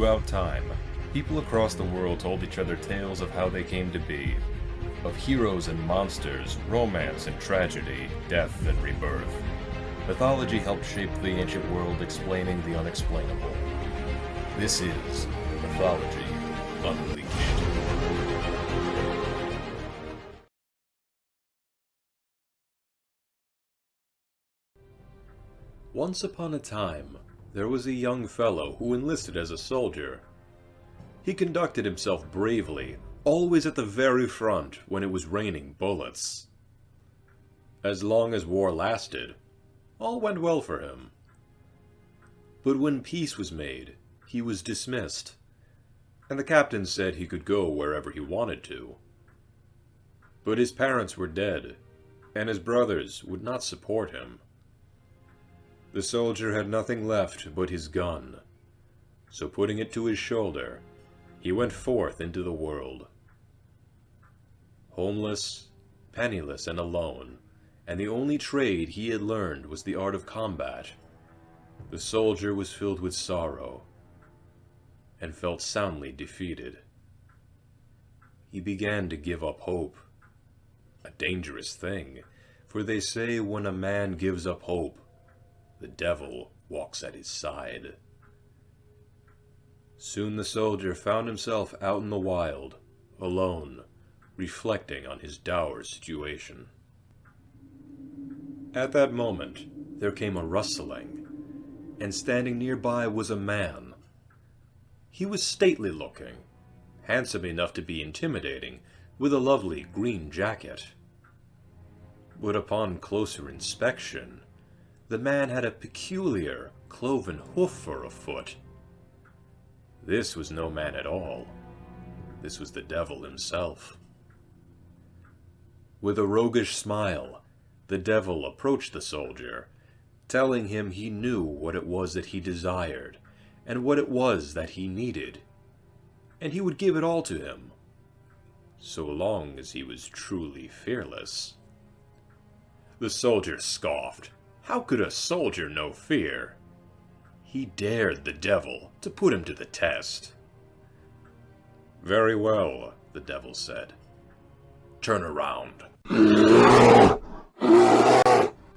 Throughout time, people across the world told each other tales of how they came to be, of heroes and monsters, romance and tragedy, death and rebirth. Mythology helped shape the ancient world, explaining the unexplainable. This is Mythology Unleashed. Once upon a time, there was a young fellow who enlisted as a soldier. He conducted himself bravely, always at the very front when it was raining bullets. As long as war lasted, all went well for him. But when peace was made, he was dismissed, and the captain said he could go wherever he wanted to. But his parents were dead, and his brothers would not support him. The soldier had nothing left but his gun, so putting it to his shoulder, he went forth into the world. Homeless, penniless, and alone, and the only trade he had learned was the art of combat, the soldier was filled with sorrow, and felt soundly defeated. He began to give up hope, a dangerous thing, for they say when a man gives up hope, the devil walks at his side. Soon the soldier found himself out in the wild, alone, reflecting on his dour situation. At that moment, there came a rustling, and standing nearby was a man. He was stately looking, handsome enough to be intimidating, with a lovely green jacket. But upon closer inspection, the man had a peculiar, cloven hoof for a foot. This was no man at all. This was the devil himself. With a roguish smile, the devil approached the soldier, telling him he knew what it was that he desired, and what it was that he needed, and he would give it all to him, so long as he was truly fearless. The soldier scoffed. How could a soldier know fear? He dared the devil to put him to the test. Very well, the devil said. Turn around.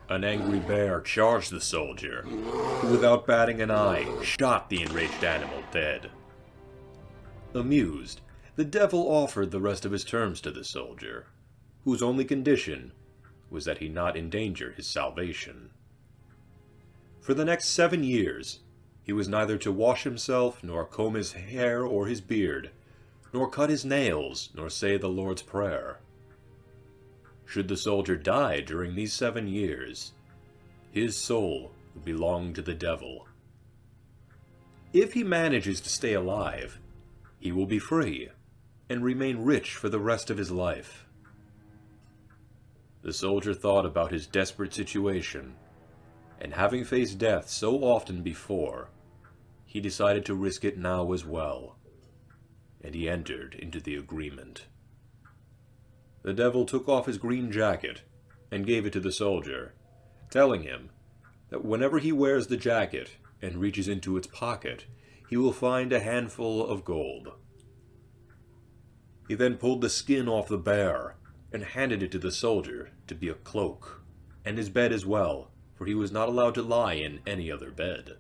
An angry bear charged the soldier, who without batting an eye shot the enraged animal dead. Amused, the devil offered the rest of his terms to the soldier, whose only condition was that he not endanger his salvation. For the next 7 years, he was neither to wash himself, nor comb his hair or his beard, nor cut his nails, nor say the Lord's Prayer. Should the soldier die during these 7 years, his soul would belong to the devil. If he manages to stay alive, he will be free, and remain rich for the rest of his life. The soldier thought about his desperate situation, and having faced death so often before, he decided to risk it now as well, and he entered into the agreement. The devil took off his green jacket and gave it to the soldier, telling him that whenever he wears the jacket and reaches into its pocket, he will find a handful of gold. He then pulled the skin off the bear and handed it to the soldier to be a cloak, and his bed as well, for he was not allowed to lie in any other bed.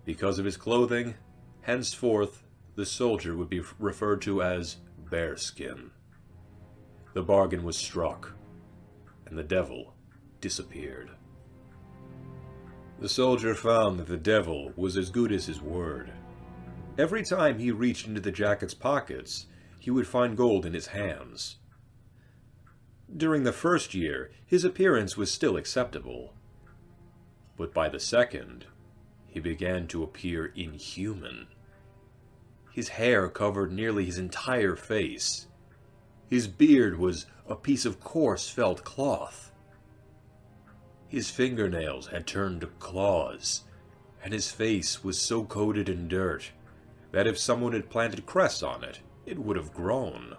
Because of his clothing, henceforth the soldier would be referred to as Bearskin. The bargain was struck, and the devil disappeared. The soldier found that the devil was as good as his word. Every time he reached into the jacket's pockets, he would find gold in his hands. During the first year, his appearance was still acceptable, but by the second, he began to appear inhuman. His hair covered nearly his entire face. His beard was a piece of coarse felt cloth. His fingernails had turned to claws, and his face was so coated in dirt that if someone had planted cress on it, it would have grown.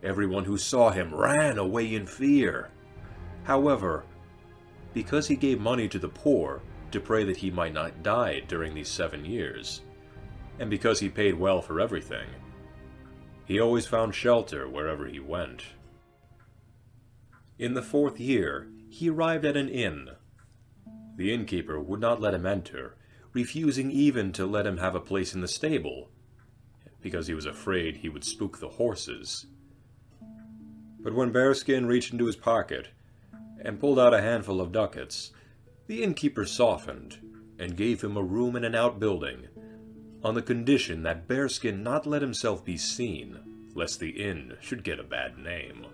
Everyone who saw him ran away in fear. However, because he gave money to the poor to pray that he might not die during these 7 years, and because he paid well for everything, he always found shelter wherever he went. In the 4th year, he arrived at an inn. The innkeeper would not let him enter, refusing even to let him have a place in the stable, because he was afraid he would spook the horses. But when Bearskin reached into his pocket and pulled out a handful of ducats, the innkeeper softened and gave him a room in an outbuilding, on the condition that Bearskin not let himself be seen, lest the inn should get a bad name.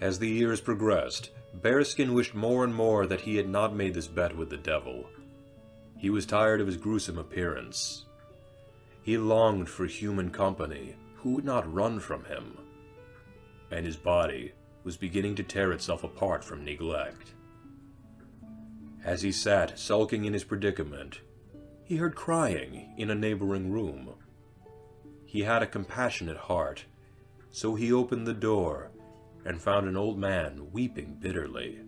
As the years progressed, Bearskin wished more and more that he had not made this bet with the devil. He was tired of his gruesome appearance. He longed for human company who would not run from him, and his body was beginning to tear itself apart from neglect. As he sat sulking in his predicament, he heard crying in a neighboring room. He had a compassionate heart, so he opened the door and found an old man weeping bitterly.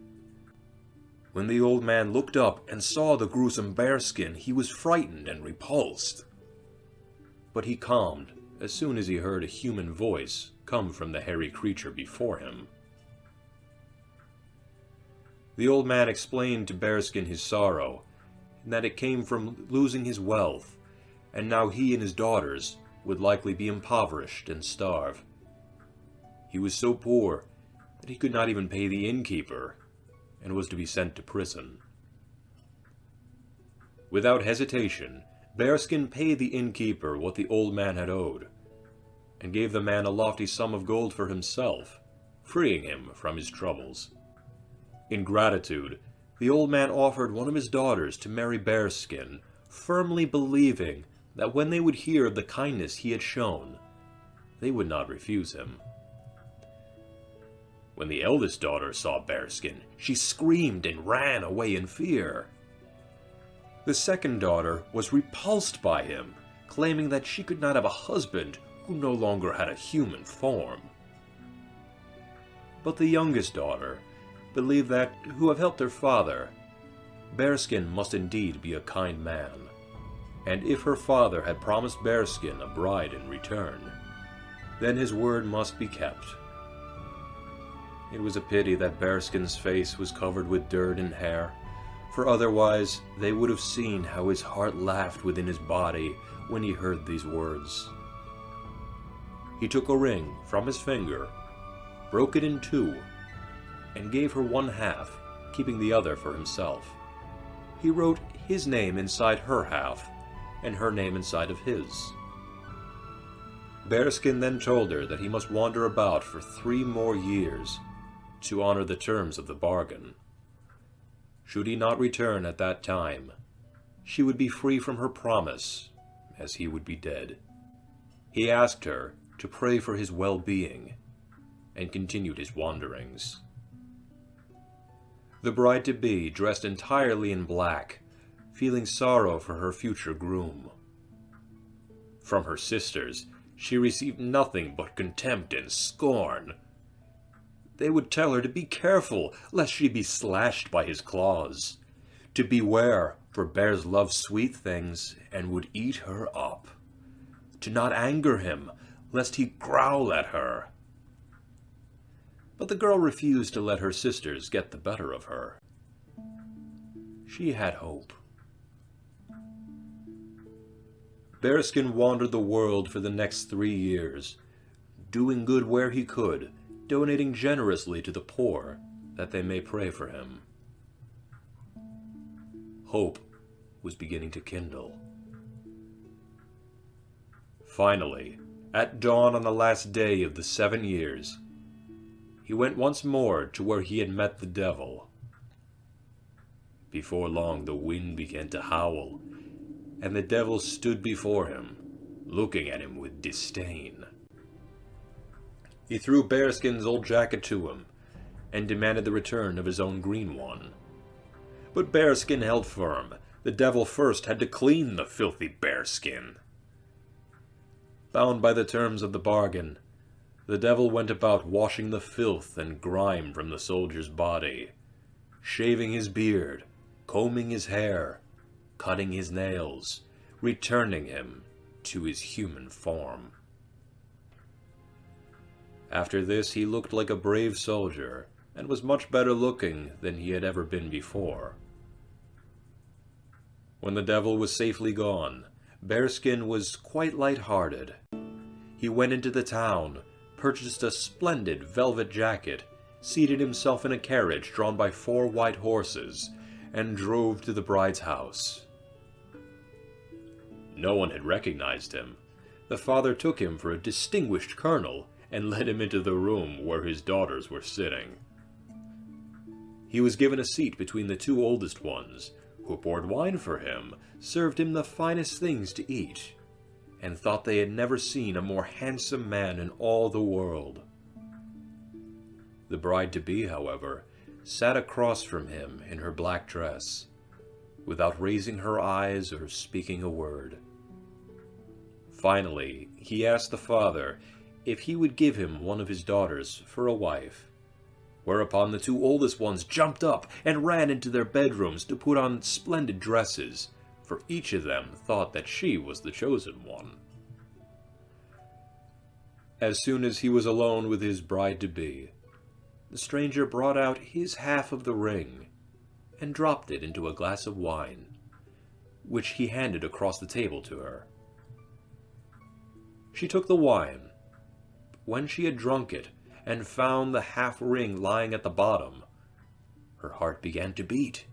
When the old man looked up and saw the gruesome Bearskin, he was frightened and repulsed. But he calmed as soon as he heard a human voice come from the hairy creature before him. The old man explained to Bearskin his sorrow, and that it came from losing his wealth, and now he and his daughters would likely be impoverished and starve. He was so poor that he could not even pay the innkeeper, and was to be sent to prison. Without hesitation, Bearskin paid the innkeeper what the old man had owed, and gave the man a lofty sum of gold for himself, freeing him from his troubles. In gratitude, the old man offered one of his daughters to marry Bearskin, firmly believing that when they would hear of the kindness he had shown, they would not refuse him. When the eldest daughter saw Bearskin, she screamed and ran away in fear. The second daughter was repulsed by him, claiming that she could not have a husband who no longer had a human form. But the youngest daughter believed that, who have helped her father, Bearskin must indeed be a kind man, and if her father had promised Bearskin a bride in return, then his word must be kept. It was a pity that Bearskin's face was covered with dirt and hair, for otherwise they would have seen how his heart laughed within his body when he heard these words. He took a ring from his finger, broke it in two, and gave her one half, keeping the other for himself. He wrote his name inside her half, and her name inside of his. Bearskin then told her that he must wander about for 3 more years to honor the terms of the bargain. Should he not return at that time, she would be free from her promise, as he would be dead. He asked her to pray for his well-being, and continued his wanderings. The bride-to-be dressed entirely in black, feeling sorrow for her future groom. From her sisters, she received nothing but contempt and scorn. They would tell her to be careful, lest she be slashed by his claws, to beware, for bears love sweet things and would eat her up, to not anger him, lest he growl at her. But the girl refused to let her sisters get the better of her. She had hope. Bearskin wandered the world for the next 3 years, doing good where he could, donating generously to the poor, that they may pray for him. Hope was beginning to kindle. Finally, at dawn on the last day of the 7 years, he went once more to where he had met the devil. Before long the wind began to howl, and the devil stood before him, looking at him with disdain. He threw Bearskin's old jacket to him, and demanded the return of his own green one. But Bearskin held firm. The devil first had to clean the filthy Bearskin. Bound by the terms of the bargain, the devil went about washing the filth and grime from the soldier's body, shaving his beard, combing his hair, cutting his nails, returning him to his human form. After this, he looked like a brave soldier, and was much better looking than he had ever been before. When the devil was safely gone, Bearskin was quite light-hearted. He went into the town, purchased a splendid velvet jacket, seated himself in a carriage drawn by 4 white horses, and drove to the bride's house. No one had recognized him. The father took him for a distinguished colonel and led him into the room where his daughters were sitting. He was given a seat between the 2 oldest ones, who poured wine for him, served him the finest things to eat, and thought they had never seen a more handsome man in all the world. The bride-to-be, however, sat across from him in her black dress, without raising her eyes or speaking a word. Finally, he asked the father if he would give him one of his daughters for a wife, whereupon the 2 oldest ones jumped up and ran into their bedrooms to put on splendid dresses, for each of them thought that she was the chosen one. As soon as he was alone with his bride-to-be, the stranger brought out his half of the ring and dropped it into a glass of wine, which he handed across the table to her. She took the wine. When she had drunk it and found the half-ring lying at the bottom, her heart began to beat.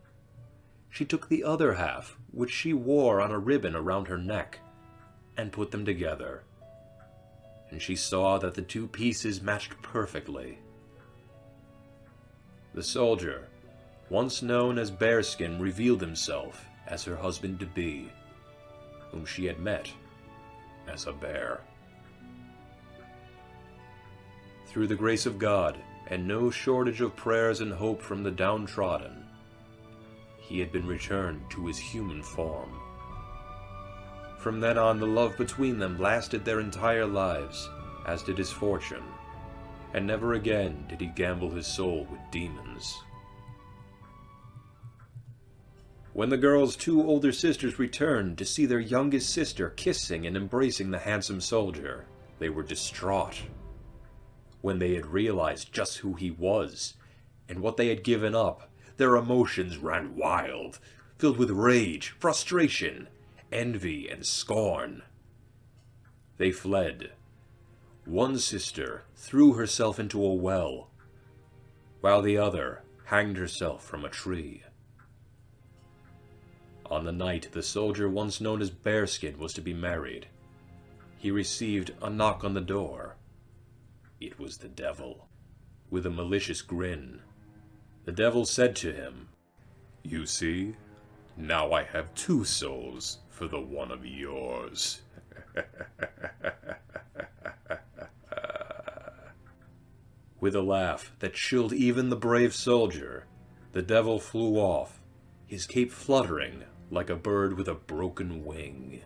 She took the other half, which she wore on a ribbon around her neck, and put them together, and she saw that the 2 pieces matched perfectly. The soldier, once known as Bearskin, revealed himself as her husband-to-be, whom she had met as a bear. Through the grace of God, and no shortage of prayers and hope from the downtrodden, he had been returned to his human form. From then on, the love between them lasted their entire lives, as did his fortune, and never again did he gamble his soul with demons. When the girl's 2 older sisters returned to see their youngest sister kissing and embracing the handsome soldier, they were distraught. When they had realized just who he was, and what they had given up, their emotions ran wild, filled with rage, frustration, envy, and scorn. They fled. One sister threw herself into a well, while the other hanged herself from a tree. On the night the soldier once known as Bearskin was to be married, he received a knock on the door. It was the devil. With a malicious grin, the devil said to him, "You see, now I have 2 souls for the one of yours." With a laugh that chilled even the brave soldier, the devil flew off, his cape fluttering like a bird with a broken wing.